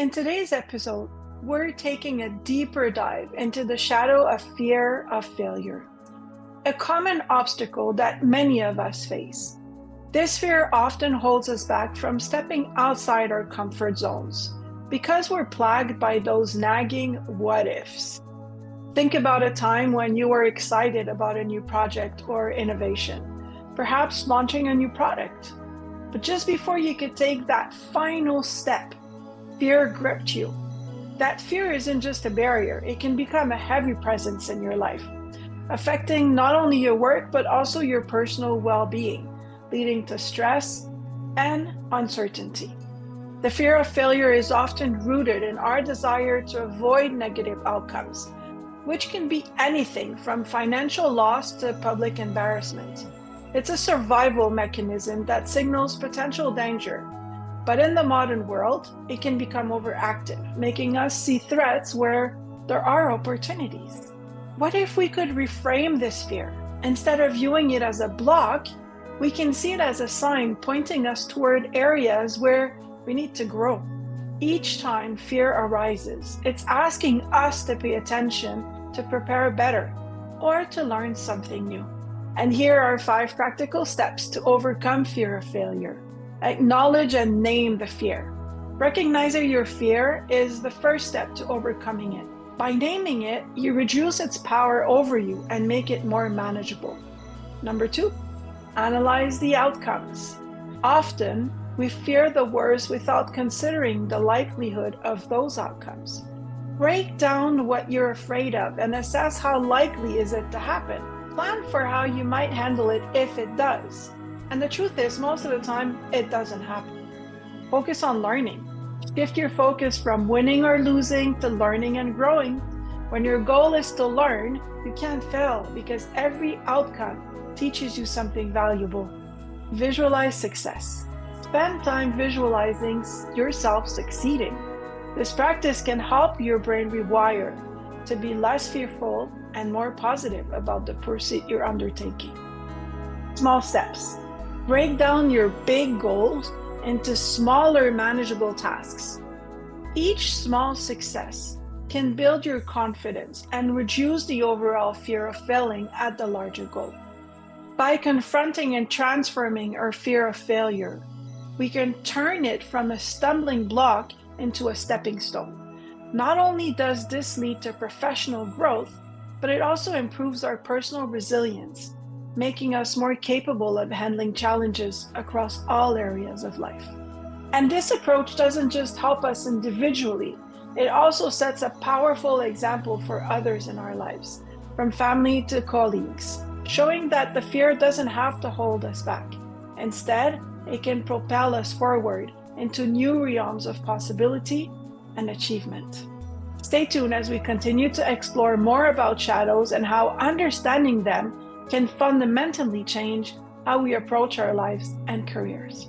In today's episode, we're taking a deeper dive into the shadow of fear of failure, a common obstacle that many of us face. This fear often holds us back from stepping outside our comfort zones because we're plagued by those nagging what ifs. Think about a time when you were excited about a new project or innovation, perhaps launching a new product. But just before you could take that final step, fear gripped you. That fear isn't just a barrier, it can become a heavy presence in your life, affecting not only your work but also your personal well-being, leading to stress and uncertainty. The fear of failure is often rooted in our desire to avoid negative outcomes, which can be anything from financial loss to public embarrassment. It's a survival mechanism that signals potential danger. But in the modern world, it can become overactive, making us see threats where there are opportunities. What if we could reframe this fear? Instead of viewing it as a block, we can see it as a sign pointing us toward areas where we need to grow. Each time fear arises, it's asking us to pay attention, to prepare better, or to learn something new. And here are 5 practical steps to overcome fear of failure. Acknowledge and name the fear. Recognizing your fear is the first step to overcoming it. By naming it, you reduce its power over you and make it more manageable. Number 2, analyze the outcomes. Often, we fear the worst without considering the likelihood of those outcomes. Break down what you're afraid of and assess how likely is it to happen. Plan for how you might handle it if it does. And the truth is, most of the time, it doesn't happen. Focus on learning. Shift your focus from winning or losing to learning and growing. When your goal is to learn, you can't fail because every outcome teaches you something valuable. Visualize success. Spend time visualizing yourself succeeding. This practice can help your brain rewire to be less fearful and more positive about the pursuit you're undertaking. Small steps. Break down your big goals into smaller, manageable tasks. Each small success can build your confidence and reduce the overall fear of failing at the larger goal. By confronting and transforming our fear of failure, we can turn it from a stumbling block into a stepping stone. Not only does this lead to professional growth, but it also improves our personal resilience, making us more capable of handling challenges across all areas of life. And this approach doesn't just help us individually, it also sets a powerful example for others in our lives, from family to colleagues, showing that the fear doesn't have to hold us back. Instead, it can propel us forward into new realms of possibility and achievement. Stay tuned as we continue to explore more about shadows and how understanding them can fundamentally change how we approach our lives and careers.